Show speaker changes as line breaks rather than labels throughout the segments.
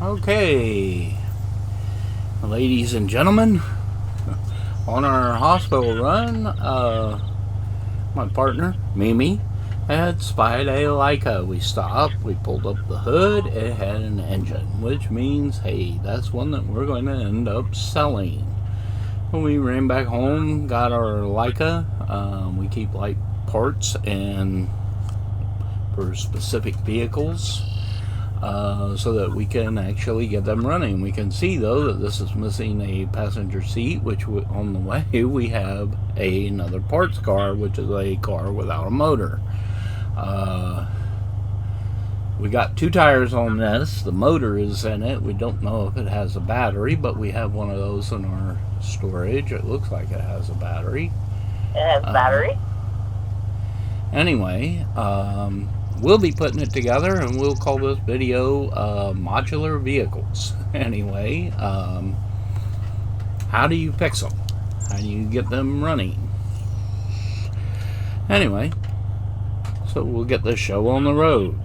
Okay, ladies and gentlemen, on our hospital run, my partner, Mimi, had spied a Leica. We stopped, we pulled up the hood, it had an engine, which means, hey, that's one that we're going to end up selling. When we ran back home, got our Leica. We keep light parts and for specific vehicles. So that we can actually get them running. We can see though that this is missing a passenger seat, which on the way we have another parts car, which is a car without a motor. We got 2 tires on this. The motor is in it. We don't know if it has a battery, but we have one of those in our storage. It looks like it has a battery.
It has a battery?
Anyway, we'll be putting it together, and we'll call this video Modular Vehicles. Anyway, how do you fix them? How do you get them running? Anyway, so we'll get this show on the road.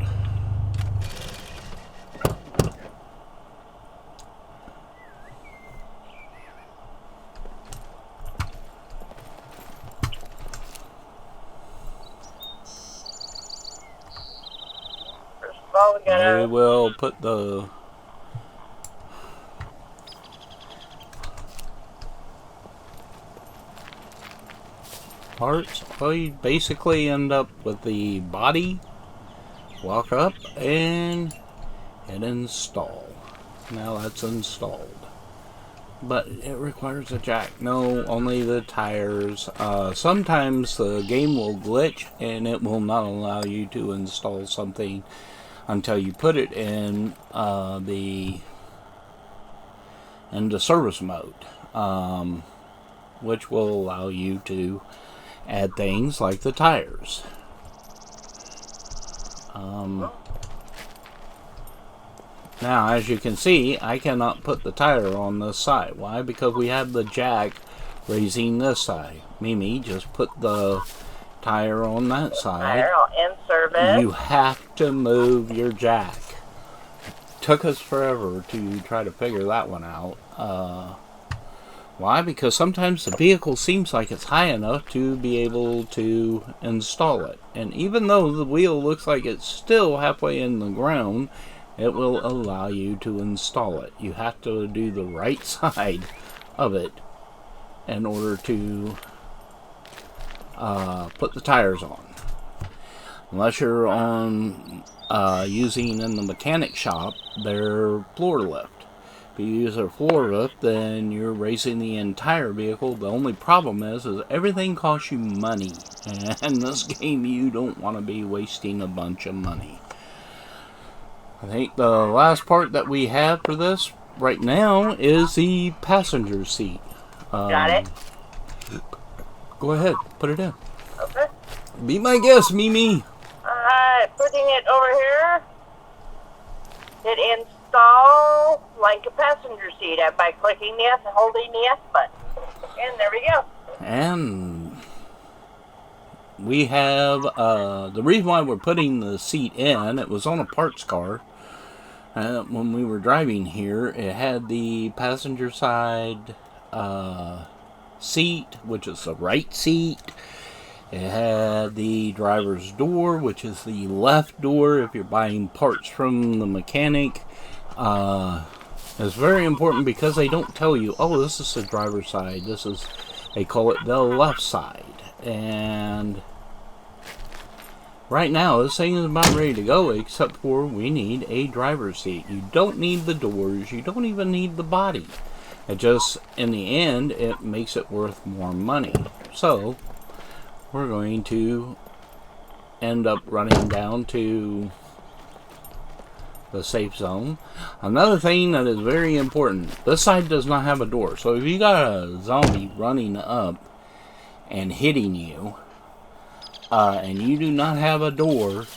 We will put the parts. Well, you basically end up with the body, walk up, and hit install. Now that's installed. But it requires a jack. No, only the tires. Sometimes the game will glitch and it will not allow you to install something until you put it in into service mode, which will allow you to add things like the tires. Now, as you can see, I cannot put the tire on this side. Why? Because we have the jack raising this side. Mimi, just put the tire on that side.
Tire in service.
You have to move your jack. Took us forever to try to figure that one out. Why? Because sometimes the vehicle seems like it's high enough to be able to install it. And even though the wheel looks like it's still halfway in the ground, it will allow you to install it. You have to do the right side of it in order to put the tires on. Unless you're on using in the mechanic shop their floor lift. If you use their floor lift, then you're raising the entire vehicle. The only problem is everything costs you money. And in this game, you don't want to be wasting a bunch of money. I think the last part that we have for this right now is the passenger seat.
Got it?
Go ahead, put it in.
Okay.
Be my guest, Mimi.
Alright, putting it over here. Hit install like a passenger seat by clicking the S and holding the S button. And there we go.
And we have, the reason why we're putting the seat in, it was on a parts car. When we were driving here, it had the passenger side seat, which is the right seat. It had the driver's door, which is the left door if you're buying parts from the mechanic. It's very important because they don't tell you, oh, this is the driver's side. They call it the left side. And right now, this thing is about ready to go, except for we need a driver's seat. You don't need the doors. You don't even need the body. It just, in the end, it makes it worth more money. So, we're going to end up running down to the safe zone. Another thing that is very important, this side does not have a door. So if you got a zombie running up and hitting you, and you do not have a door,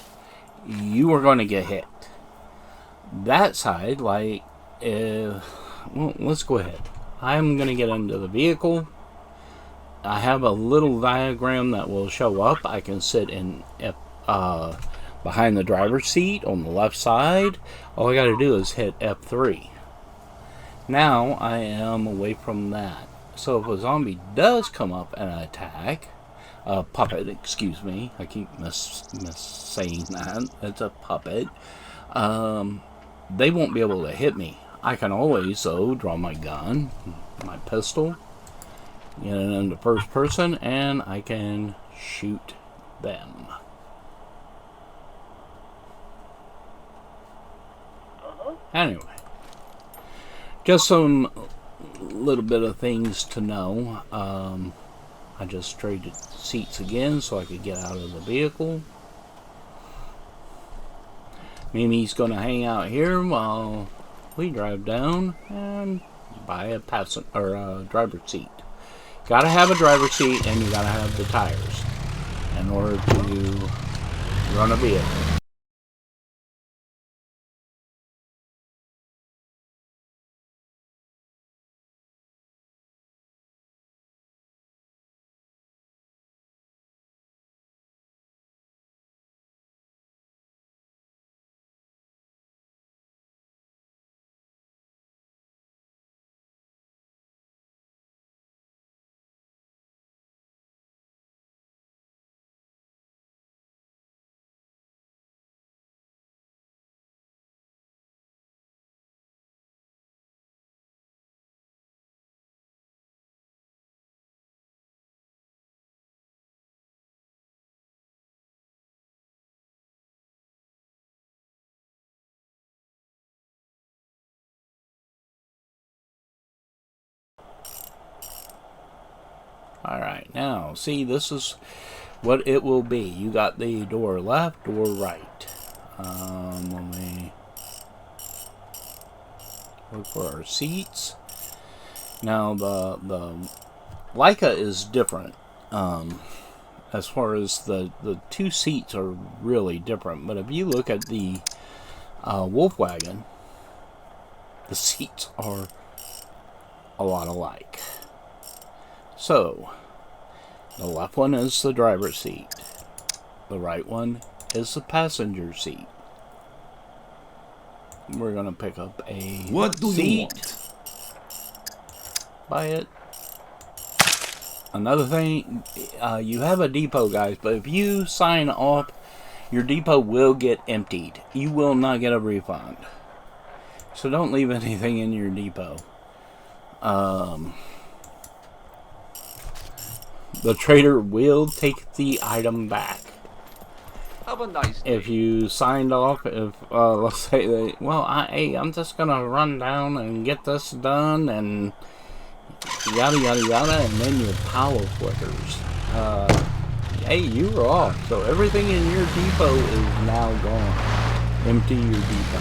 you are going to get hit. That side, like, well, let's go ahead. I'm going to get into the vehicle. I have a little diagram that will show up. I can sit in behind the driver's seat on the left side. All I got to do is hit F3. Now I am away from that. So if a zombie does come up and attack, a puppet, excuse me, I keep saying that, it's a puppet, they won't be able to hit me. I can always, though, draw my gun, my pistol, get it into first person, and I can shoot them. Anyway, just some little bit of things to know. I just traded seats again so I could get out of the vehicle. Mimi's gonna hang out here while we drive down and buy a driver's seat. Gotta have a driver's seat, and you gotta have the tires in order to run a vehicle. Alright, now, see, this is what it will be. You got the door left, door right. Let me look for our seats. Now, the Leica is different. As far as the two seats are really different. But if you look at the Wolfwagon, the seats are a lot alike. So, the left one is the driver's seat. The right one is the passenger seat. We're going to pick up a seat. Buy it. Another thing, you have a depot, guys, but if you sign off, your depot will get emptied. You will not get a refund. So don't leave anything in your depot. The trader will take the item back.
Have a nice day.
If you signed off, let's say that, well, I'm just gonna run down and get this done and yada yada yada, and then your power flickers. Hey, you were off. So everything in your depot is now gone. Empty your depot.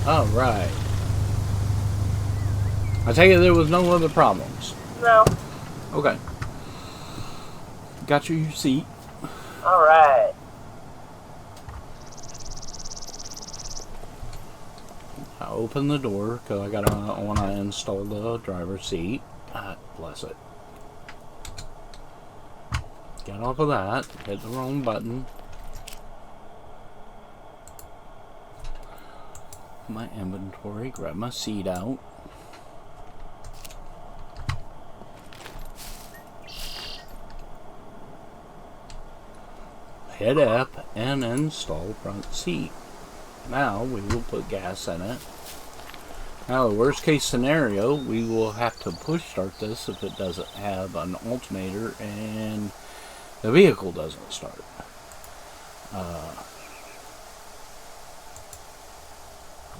Alright. I take it there was no other problems.
No.
Okay. Got your seat.
Alright.
I open the door because I want to install the driver's seat. Bless it. Get off of that. Hit the wrong button. My inventory. Grab my seat out. hit F and install front seat. Now we will put gas in it. Now, the worst case scenario, we will have to push start this if it doesn't have an alternator and the vehicle doesn't start.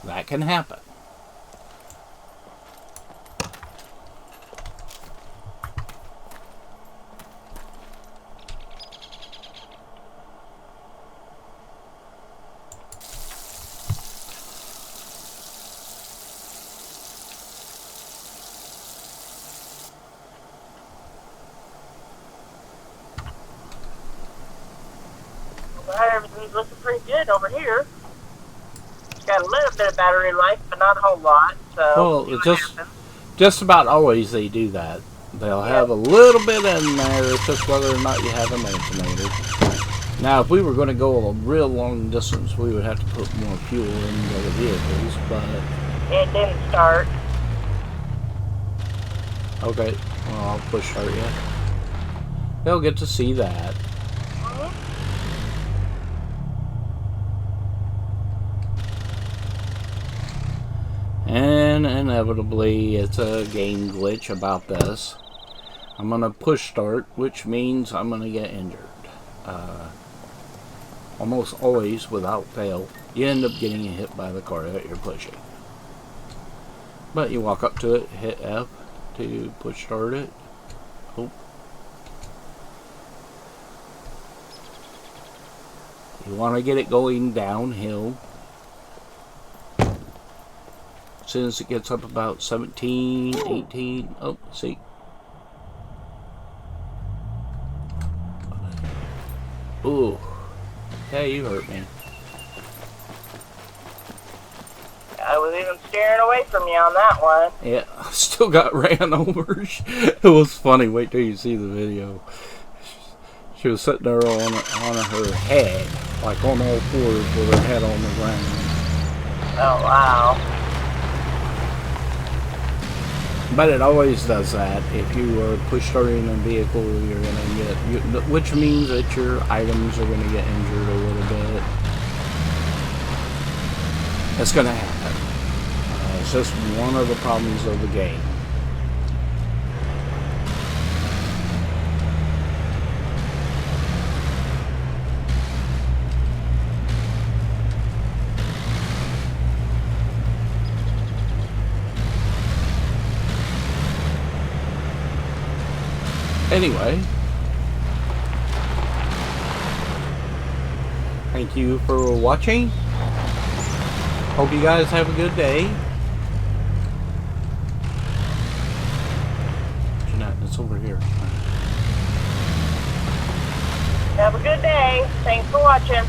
That can happen.
Well, everything's looking pretty good over here. It's got a little bit of battery life, but not a whole lot. So
Well,
see what
it's
happens.
just about always they do that. They'll have a little bit in there. It's just whether or not you have an alternator. Now, if we were going to go a real long distance, we would have to put more fuel into the vehicles, but...
It didn't start.
Okay, well, I'll push start you. They'll get to see that. And inevitably, it's a game glitch about this. I'm going to push start, which means I'm going to get injured. Almost always, without fail, you end up getting hit by the car that you're pushing. But you walk up to it, hit F to push start it. Oh. You want to get it going downhill. As soon as it gets up about 17, 18, oh, see. Ooh. Hey, you hurt me.
I was even staring away from you on that one.
Yeah, I still got ran over. It was funny. Wait till you see the video. She was sitting there on her head, like on all fours with her head on the ground.
Oh, wow.
But it always does that. If you are push starting a vehicle, you're going to get, which means that your items are going to get injured a little bit. It's going to happen. It's just one of the problems of the game. Anyway, thank you for watching. Hope you guys have a good day. Jeanette, it's over here.
Have a good day. Thanks for watching.